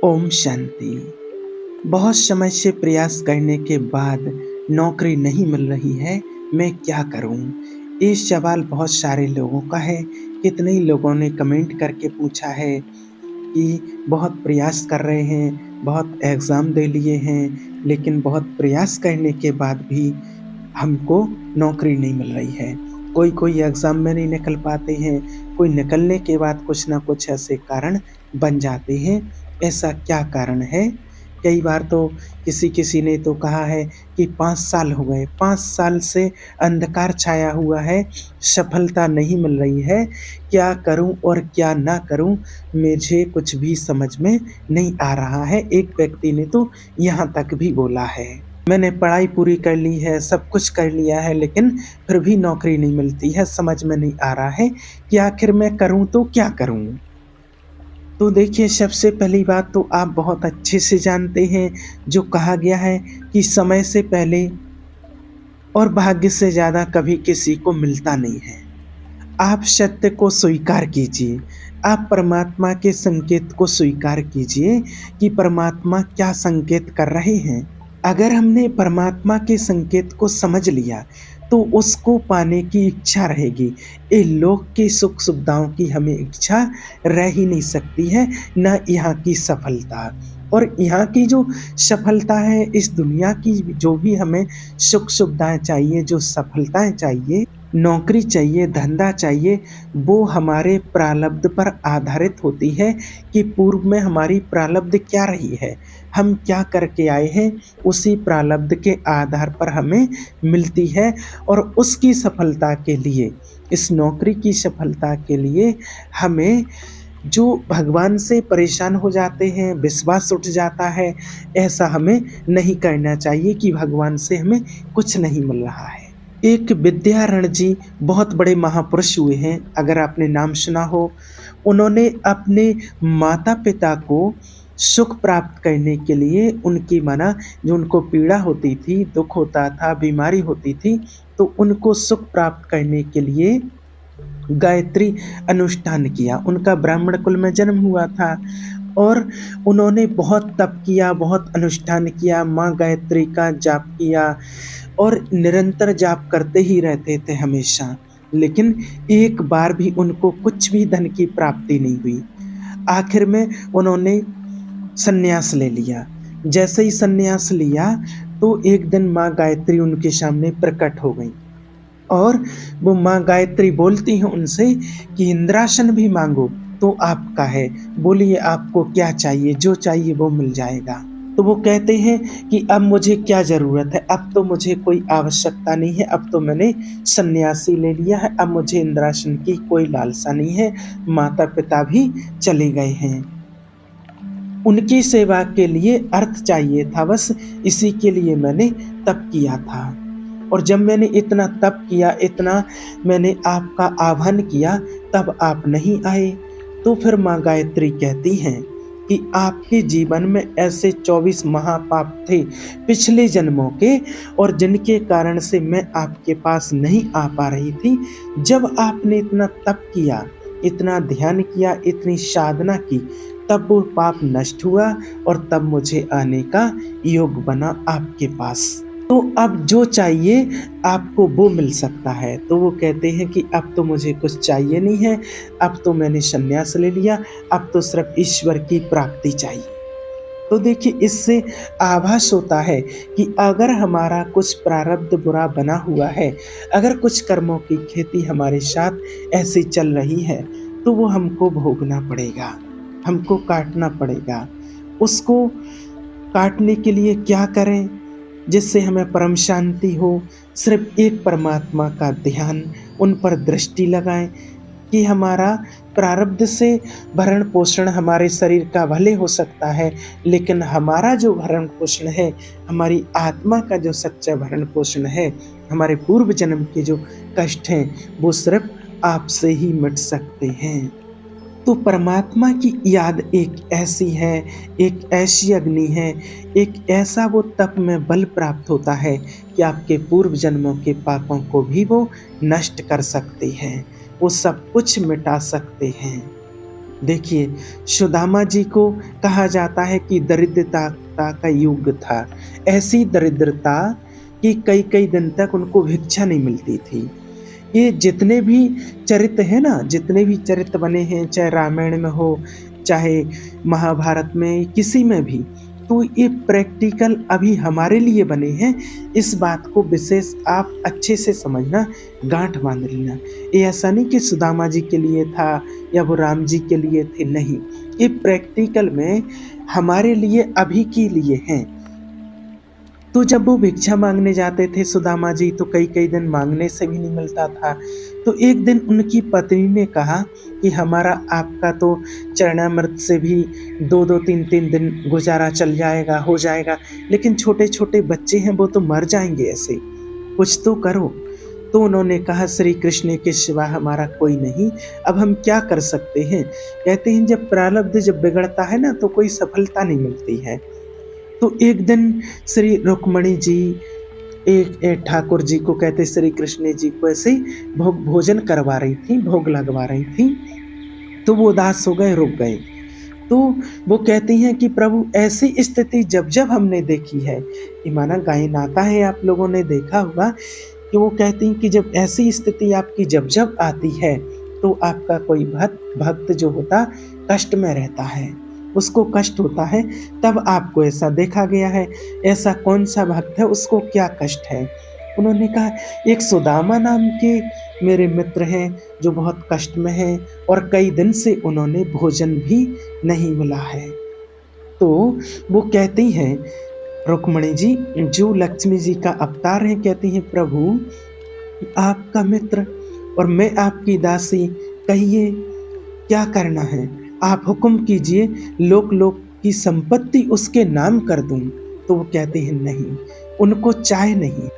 ओम शांति। बहुत समय से प्रयास करने के बाद नौकरी नहीं मिल रही है, मैं क्या करूं? ये सवाल बहुत सारे लोगों का है। कितने ही लोगों ने कमेंट करके पूछा है कि बहुत प्रयास कर रहे हैं, बहुत एग्ज़ाम दे लिए हैं, लेकिन बहुत प्रयास करने के बाद भी हमको नौकरी नहीं मिल रही है। कोई-कोई एग्ज़ाम में नहीं निकल पाते हैं, कोई निकलने के बाद कुछ न कुछ ऐसे कारण बन जाते हैं। ऐसा क्या कारण है? कई बार तो किसी-किसी ने तो कहा है कि 5 साल हो गए, 5 साल से अंधकार छाया हुआ है, सफलता नहीं मिल रही है। क्या करूँ और क्या ना करूँ, मुझे कुछ भी समझ में नहीं आ रहा है। एक व्यक्ति ने तो यहाँ तक भी बोला है। मैंने पढ़ाई पूरी कर ली है, सब कुछ कर लिया है, लेकिन फिर भी नौकरी नहीं मिलती है। समझ में नहीं आ रहा है कि आखिर मैं करूँ तो क्या करूँ? तो देखिए, सबसे पहली बात तो आप बहुत अच्छे से जानते हैं, जो कहा गया है कि समय से पहले और भाग्य से ज़्यादा कभी किसी को मिलता नहीं है। आप सत्य को स्वीकार कीजिए। आप परमात्मा के संकेत को स्वीकार कीजिए कि परमात्मा क्या संकेत कर रहे हैं। अगर हमने परमात्मा के संकेत को समझ लिया, तो उसको पाने की इच्छा रहेगी। ये लोक की सुख-सुविधाओं की हमें इच्छा रह ही नहीं सकती है, ना यहाँ की सफलता। और यहाँ की जो सफलता है, इस दुनिया की जो भी हमें सुख-सुविधाएँ चाहिए, जो सफलताएँ चाहिए, नौकरी चाहिए, धंधा चाहिए, वो हमारे प्रारब्ध पर आधारित होती है कि पूर्व में हमारी प्रारब्ध क्या रही है। हम क्या करके आए हैं, उसी प्रारब्ध के आधार पर हमें मिलती है। और उसकी सफलता के लिए, इस नौकरी की सफलता के लिए हमें जो भगवान से परेशान हो जाते हैं, विश्वास उठ जाता है, ऐसा हमें नहीं करना चाहिए कि भगवान से हमें कुछ नहीं मिल रहा है। एक विद्यारण जी बहुत बड़े महापुरुष हुए हैं, अगर आपने नाम सुना हो। उन्होंने अपने माता-पिता को सुख प्राप्त करने के लिए उनकी माना जो उनको पीड़ा होती थी, दुःख होता था, बीमारी होती थी, तो उनको सुख प्राप्त करने के लिए गायत्री अनुष्ठान किया। उनका ब्राह्मण कुल में जन्म हुआ था और उन्होंने बहुत तप किया, बहुत अनुष्ठान किया, माँ गायत्री का जाप किया और निरंतर जाप करते ही रहते थे हमेशा। लेकिन एक बार भी उनको कुछ भी धन की प्राप्ति नहीं हुई। आखिर में उन्होंने संन्यास ले लिया। जैसे ही संन्यास लिया, तो एक दिन माँ गायत्री उनके सामने प्रकट हो गईं। और वो माँ गायत्री बोलती हैं उनसे कि इंद्रासन भी माँगो तो आपका है। बोलिए आपको क्या चाहिए? जो चाहिए वो मिल जाएगा। तो वो कहते हैं कि अब मुझे क्या ज़रूरत है? अब तो मुझे कोई आवश्यकता नहीं है, अब तो मैंने सन्यासी ले लिया है, अब मुझे इंद्रासन की कोई लालसा नहीं है। माता-पिता भी चले गए हैं। उनकी सेवा के लिए अर्थ चाहिए था, बस इसी के लिए मैंने तप किया था। और जब मैंने इतना तप किया, इतना मैंने आपका आह्वान किया, तब आप नहीं आए। तो फिर माँ गायत्री कहती हैं कि आपके जीवन में ऐसे 24 महापाप थे पिछले जन्मों के, और जिनके कारण से मैं आपके पास नहीं आ पा रही थी। जब आपने इतना तप किया, इतना ध्यान किया, इतनी साधना की, तब वो पाप नष्ट हुआ और तब मुझे आने का योग बना आपके पास। तो अब जो चाहिए आपको वो मिल सकता है। तो वो कहते हैं कि अब तो मुझे कुछ चाहिए नहीं है, अब तो मैंने संन्यास ले लिया, अब तो सिर्फ ईश्वर की प्राप्ति चाहिए। तो देखिए, इससे आभास होता है कि अगर हमारा कुछ प्रारब्ध बुरा बना हुआ है, अगर कुछ कर्मों की खेती हमारे साथ ऐसी चल रही है, तो वो हमको भोगना पड़ेगा, हमको काटना पड़ेगा। उसको काटने के लिए क्या करें जिससे हमें परम शांति हो? सिर्फ एक परमात्मा का ध्यान, उन पर दृष्टि लगाएं कि हमारा प्रारब्ध से भरण-पोषण हमारे शरीर का भले हो सकता है, लेकिन हमारा जो भरण-पोषण है, हमारी आत्मा का जो सच्चा भरण-पोषण है, हमारे पूर्व जन्म के जो कष्ट हैं, वो सिर्फ आपसे ही मिट सकते हैं। तो परमात्मा की याद एक ऐसी है, एक ऐसी अग्नि है, एक ऐसा वो तप में बल प्राप्त होता है कि आपके पूर्व जन्मों के पापों को भी वो नष्ट कर सकते हैं, वो सब कुछ मिटा सकते हैं। देखिए, सुदामा जी को कहा जाता है कि दरिद्रता का युग था। ऐसी दरिद्रता कि कई-कई दिन तक उनको भिक्षा नहीं मिलती थी। ये जितने भी चरित्र हैं ना, जितने भी चरित्र बने हैं, चाहे रामायण में हो, चाहे महाभारत में, किसी में भी, तो ये प्रैक्टिकल अभी हमारे लिए बने हैं। इस बात को विशेष आप अच्छे से समझना, गाँठ बाँध लेना। ये ऐसा नहीं कि सुदामा जी के लिए था या वो राम जी के लिए थे, नहीं। ये प्रैक्टिकल में हमारे लिए अभी के लिए हैं। तो जब वो भिक्षा माँगने जाते थे सुदामा जी, तो कई-कई दिन माँगने से भी नहीं मिलता था। तो एक दिन उनकी पत्नी ने कहा कि हमारा आपका तो चरणामृत से भी 2-2 3-3 दिन गुज़ारा चल जाएगा, हो जाएगा, लेकिन छोटे-छोटे बच्चे हैं, वो तो मर जाएँगे ऐसे, कुछ तो करो। तो उन्होंने कहा, श्री कृष्ण के सिवा हमारा कोई नहीं, अब हम क्या कर सकते हैं? कहते हैं जब प्रारब्ध जब बिगड़ता है ना, तो कोई सफलता नहीं मिलती है। तो एक दिन श्री रुक्मिणी जी एक ठाकुर जी को, कहते श्री कृष्ण जी को ऐसे ही भोजन करवा रही थी, भोग लगवा रही थी, तो वो उदास हो गए, रुक गए। तो वो कहती हैं कि प्रभु ऐसी स्थिति जब-जब हमने देखी है, ये माना गायन आता है, आप लोगों ने देखा होगा कि वो कहती हैं कि जब ऐसी स्थिति आपकी जब-जब आती है, तो आपका कोई भक्त जो होता कष्ट में रहता है, उसको कष्ट होता है, तब आपको ऐसा देखा गया है। ऐसा कौन-सा भक्त है, उसको क्या कष्ट है? उन्होंने कहा, एक सुदामा नाम के मेरे मित्र हैं जो बहुत कष्ट में हैं और कई दिन से उन्होंने भोजन भी नहीं मिला है। तो वो कहती हैं रुक्मिणी जी, जो लक्ष्मी जी का अवतार है, कहती हैं प्रभु आपका मित्र और मैं आपकी दासी, कहिए क्या करना है? आप हुक्म कीजिए, लोक-लोक की संपत्ति उसके नाम कर दूँ। तो वो कहते हैं नहीं, उनको चाह नहीं।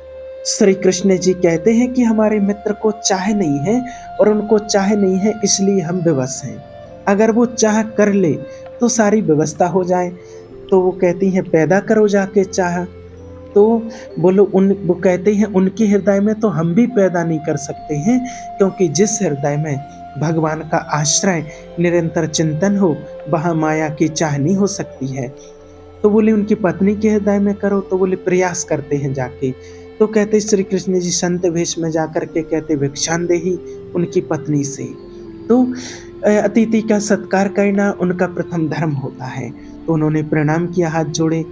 श्री कृष्ण जी कहते हैं कि हमारे मित्र को चाह नहीं है और उनको चाह नहीं है, इसलिए हम विवश हैं। अगर वो चाह कर ले तो सारी व्यवस्था हो जाए। तो वो कहती हैं पैदा करो जाके चाह। तो वो कहते हैं उनके हृदय में तो हम भी पैदा नहीं कर सकते हैं, क्योंकि जिस हृदय में भगवान का आश्रय निरंतर चिंतन हो, वहाँ माया की चाह नहीं हो सकती है। तो बोले उनकी पत्नी के हृदय में करो, तो बोले प्रयास करते हैं जाके। तो कहते श्री कृष्ण जी संत वेश में जाकर के कहते भिक्षांदेही उनकी पत्नी से। तो अतिथि का सत्कार करना उनका प्रथम धर्म होता है। तो उन्होंने प्रणाम किया, हाथ जोड़े,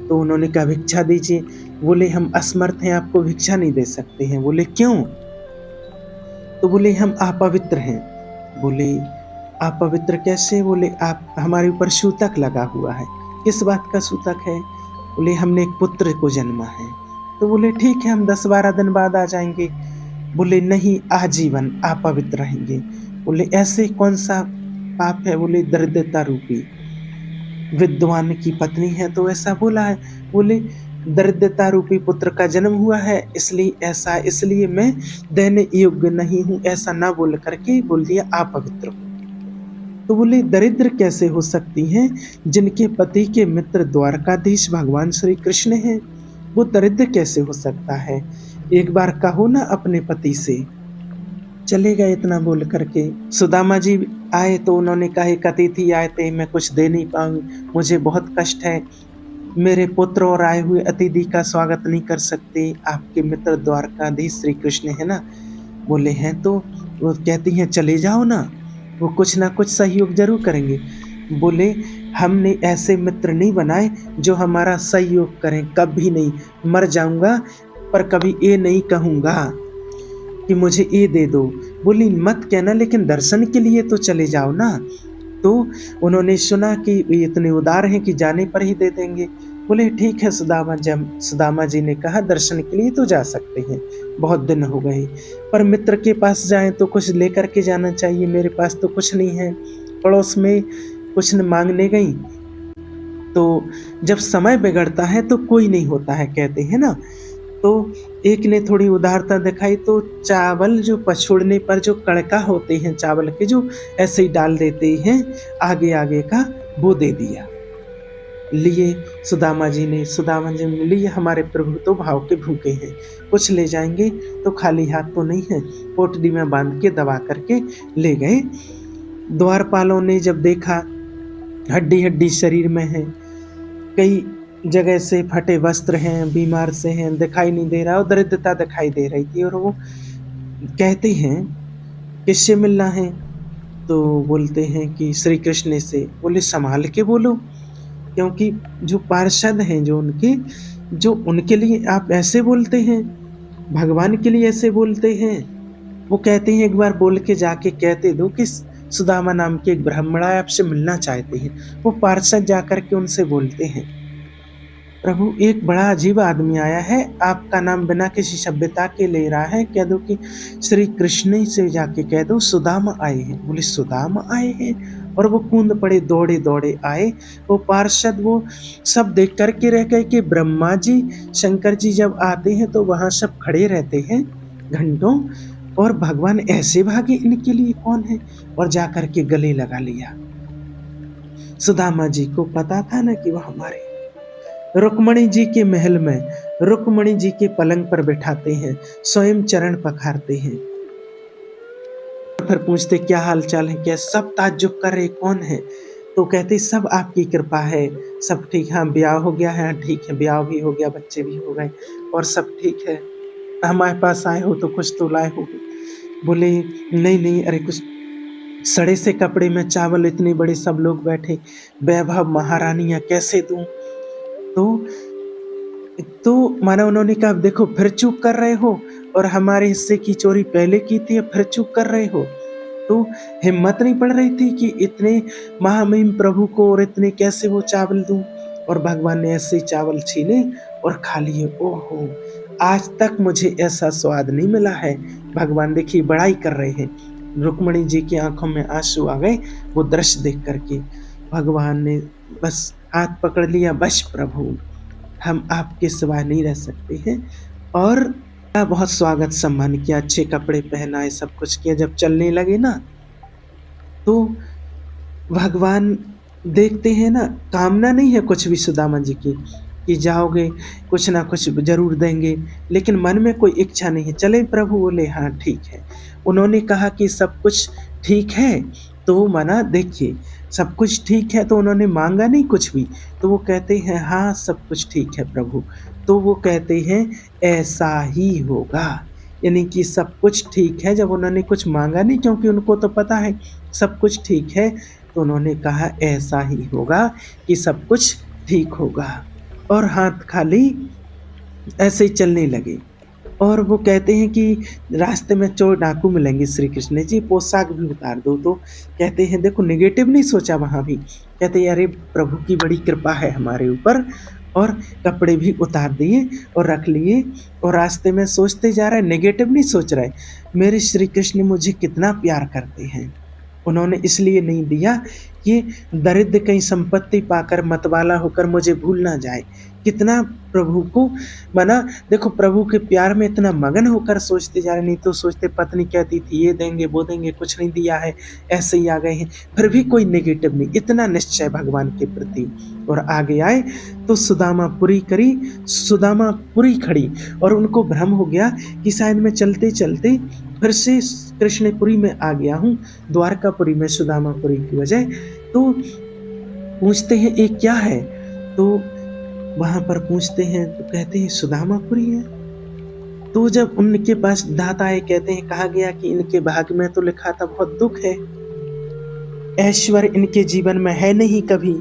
तो उन्होंने कहा भिक्षा दीजिए। बोले हम असमर्थ हैं, आपको भिक्षा नहीं दे सकते हैं। बोले क्यों? तो बोले हम अपवित्र हैं। बोले अपवित्र कैसे? बोले आप हमारे ऊपर सूतक लगा हुआ है। किस बात का सूतक है? बोले हमने एक पुत्र को जन्मा है। तो बोले ठीक है, हम 10-12 दिन बाद आ जाएंगे। बोले नहीं, आजीवन आप पवित्र रहेंगे। बोले ऐसे कौन सा पाप है? बोले दरिद्रता रूपी। विद्वान की पत्नी है तो ऐसा बोला है। बोले दरिद्रता रूपी पुत्र का जन्म हुआ है, इसलिए ऐसा, इसलिए मैं देने योग्य नहीं हूँ, ऐसा ना बोल करके बोल दिया आप पवित्र हो। तो बोले दरिद्र कैसे हो सकती हैं जिनके पति के मित्र द्वारकाधीश भगवान श्री कृष्ण हैं, वो दरिद्र कैसे हो सकता है? एक बार कहो ना अपने पति से। चले गए इतना बोल करके। सुदामा जी आए तो उन्होंने कहा एक अतिथि आए थे, मैं कुछ दे नहीं पाऊंगी, मुझे बहुत कष्ट है, मेरे पुत्र और आए हुए अतिथि का स्वागत नहीं कर सकते, आपके मित्र द्वारकाधीश श्री कृष्ण है ना। बोले हैं तो। वो कहती हैं चले जाओ ना, वो कुछ ना कुछ सहयोग जरूर करेंगे। बोले हमने ऐसे मित्र नहीं बनाए जो हमारा सहयोग करें, कभी नहीं। मर जाऊंगा पर कभी ये नहीं कहूँगा कि मुझे ये दे दो। बोली मत कहना, लेकिन दर्शन के लिए तो चले जाओ ना। तो उन्होंने सुना कि ये इतने उदार हैं कि जाने पर ही दे देंगे। बोले ठीक है सुदामा जी ने कहा दर्शन के लिए तो जा सकते हैं, बहुत दिन हो गए, पर मित्र के पास जाएं तो कुछ लेकर के जाना चाहिए, मेरे पास तो कुछ नहीं है। पड़ोस में कुछ न मांगने गई तो जब समय बिगड़ता है तो कोई नहीं होता है, कहते हैं ना। तो एक ने थोड़ी उदारता दिखाई तो चावल जो पछोड़ने पर जो कड़का होते हैं चावल के, जो ऐसे ही डाल देते हैं आगे आगे का, वो दे दिया। लिए सुदामा जी ने लिए, हमारे प्रभु तो भाव के भूखे हैं, कुछ ले जाएंगे तो खाली हाथ तो नहीं है। पोटली में बांध के दबा करके ले गए। द्वारपालों ने जब देखा हड्डी-हड्डी शरीर में है, कई जगह से फटे वस्त्र हैं, बीमार से हैं, दिखाई नहीं दे रहा और दरिद्रता दिखाई दे रही थी और वो कहते हैं, किससे मिलना है? तो बोलते हैं कि श्री कृष्ण से। बोले संभाल के बोलो, क्योंकि जो पार्षद हैं जो उनके लिए आप ऐसे बोलते हैं, भगवान के लिए ऐसे बोलते हैं। वो कहते हैं एक बार बोल के जाके कहते दो कि सुदामा नाम के एक ब्राह्मण आपसे मिलना चाहते हैं। वो पार्षद जाकर के उनसे बोलते हैं, प्रभु एक बड़ा अजीब आदमी आया है, आपका नाम बिना किसी सभ्यता के ले रहा है, कह दो कि श्री कृष्ण से जाके कह दो सुदामा आए हैं। बोले सुदामा आए हैं? और वो कूद पड़े, दौड़े दौड़े आए। वो पार्षद वो सब देख करके रह गए कि ब्रह्मा जी शंकर जी जब आते हैं तो वहाँ सब खड़े रहते हैं घंटों, और भगवान ऐसे भागे, इनके लिए कौन है? और जाकर के गले लगा लिया। सुदामा जी को पता था ना कि वो हमारे रुक्मणी जी के महल में रुक्मणी जी के पलंग पर बैठाते हैं, स्वयं चरण पखारते हैं, फिर पूछते क्या हाल चाल है, क्या? सब ताज्जुब कर रहे कौन है? तो कहते सब आपकी कृपा है, सब ठीक। हाँ ब्याह हो गया है? ठीक है, ब्याह भी हो गया, बच्चे भी हो गए और सब ठीक है। हमारे पास आए हो तो कुछ तो लाए हो? बोले नहीं नहीं, अरे कुछ सड़े से कपड़े में चावल, इतने बड़े सब लोग बैठे, वैभव महारानियां कैसे दूं? तो माना उन्होंने कहा देखो फिर चूक कर रहे हो, और हमारे हिस्से की चोरी पहले की थी, फिर चूक कर रहे हो। तो हिम्मत नहीं पड़ रही थी कि इतने महामहिम प्रभु को और इतने कैसे वो चावल दूं? और भगवान ने ऐसे चावल छीने और खा लिए। ओहो, आज तक मुझे ऐसा स्वाद नहीं मिला है। भगवान देखिए बड़ाई कर रहे हैं। रुक्मणी जी की आंखों में आंसू आ गए वो दृश्य देख करके। भगवान ने बस हाथ पकड़ लिया, बस प्रभु हम आपके सिवा नहीं रह सकते हैं। और बहुत स्वागत सम्मान किया, अच्छे कपड़े पहनाए, सब कुछ किया। जब चलने लगे ना तो भगवान देखते हैं ना, कामना नहीं है कुछ भी सुदामा जी की कि जाओगे कुछ ना कुछ जरूर देंगे, लेकिन मन में कोई इच्छा नहीं है। चले प्रभु? बोले हाँ ठीक है। उन्होंने कहा कि सब कुछ ठीक है, तो माना देखिए सब कुछ ठीक है, तो उन्होंने मांगा नहीं कुछ भी, तो वो कहते हैं हाँ सब कुछ ठीक है प्रभु। तो वो कहते हैं ऐसा ही होगा, यानी कि सब कुछ ठीक है। जब उन्होंने कुछ मांगा नहीं, क्योंकि उनको तो पता है सब कुछ ठीक है, तो उन्होंने कहा ऐसा ही होगा कि सब कुछ ठीक होगा। और हाथ खाली ऐसे ही चलने लगे। और वो कहते हैं कि रास्ते में चोर डाकू मिलेंगे, श्री कृष्ण जी पोशाक भी उतार दो। तो कहते हैं देखो नेगेटिव नहीं सोचा वहाँ भी, कहते हैं अरे प्रभु की बड़ी कृपा है हमारे ऊपर, और कपड़े भी उतार दिए और रख लिए। और रास्ते में सोचते जा रहे, नेगेटिव नहीं सोच रहे, मेरे श्री कृष्ण मुझे कितना प्यार करते हैं। उन्होंने इसलिए नहीं दिया कि दरिद्र कहीं संपत्ति पाकर मतवाला होकर मुझे भूल ना जाए। कितना प्रभु को मना, देखो प्रभु के प्यार में इतना मगन होकर सोचते जा रहे। नहीं तो सोचते पत्नी कहती थी ये देंगे वो देंगे, कुछ नहीं दिया है, ऐसे ही आ गए हैं, फिर भी कोई नेगेटिव नहीं, इतना निश्चय भगवान के प्रति। और आगे आए तो सुदामापुरी खड़ी, और उनको भ्रम हो गया कि शायद मैं चलते चलते फिर से कृष्णपुरी में आ गया हूँ, द्वारकापुरी में सुदामापुरी की वजह। तो पूछते हैं ये क्या है? तो वहां पर पूछते हैं तो कहते हैं सुदामापुरी है। तो जब उनके पास दाता आए, कहते हैं कहा गया कि इनके भाग्य में तो लिखा था बहुत दुख है, ऐश्वर्य इनके जीवन में है नहीं कभी।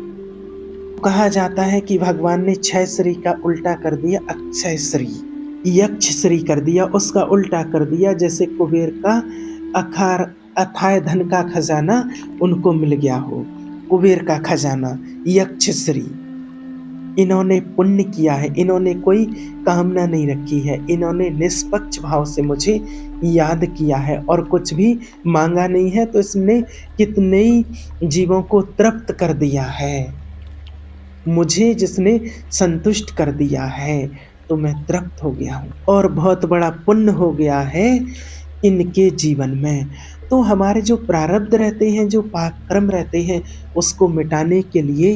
कहा जाता है कि भगवान ने 6 श्री का उल्टा कर दिया, अक्षय श्री, यक्ष श्री कर दिया, उसका उल्टा कर दिया। जैसे कुबेर का अथाय धन का खजाना उनको मिल गया हो, कुबेर का खजाना यक्ष श्री। इन्होंने पुण्य किया है, इन्होंने कोई कामना नहीं रखी है, इन्होंने निष्पक्ष भाव से मुझे याद किया है और कुछ भी मांगा नहीं है। तो इसने कितने जीवों को तृप्त कर दिया है, मुझे जिसने संतुष्ट कर दिया है तो मैं तृप्त हो गया हूँ, और बहुत बड़ा पुण्य हो गया है इनके जीवन में। तो हमारे जो प्रारब्ध रहते हैं, जो पाप कर्म रहते हैं, उसको मिटाने के लिए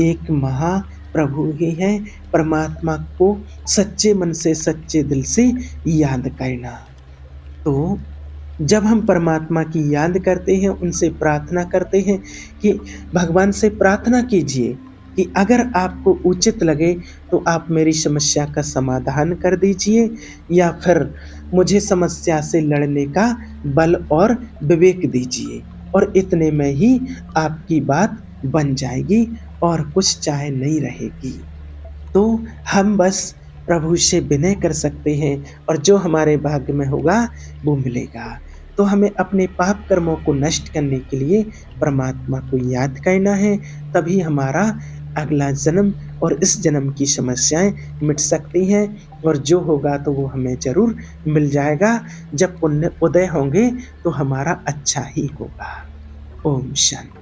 एक महाप्रभु ही है। परमात्मा को सच्चे मन से सच्चे दिल से याद करना। तो जब हम परमात्मा की याद करते हैं, उनसे प्रार्थना करते हैं कि भगवान से प्रार्थना कीजिए कि अगर आपको उचित लगे तो आप मेरी समस्या का समाधान कर दीजिए या फिर मुझे समस्या से लड़ने का बल और विवेक दीजिए और इतने में ही आपकी बात बन जाएगी और कुछ चाहे नहीं रहेगी। तो हम बस प्रभु से विनय कर सकते हैं और जो हमारे भाग्य में होगा वो मिलेगा। तो हमें अपने पाप कर्मों को नष्ट करने के लिए परमात्मा को याद करना है, तभी हमारा अगला जन्म और इस जन्म की समस्याएँ मिट सकती हैं और जो होगा तो वो हमें ज़रूर मिल जाएगा। जब पुण्य उदय होंगे तो हमारा अच्छा ही होगा। ओम शांति।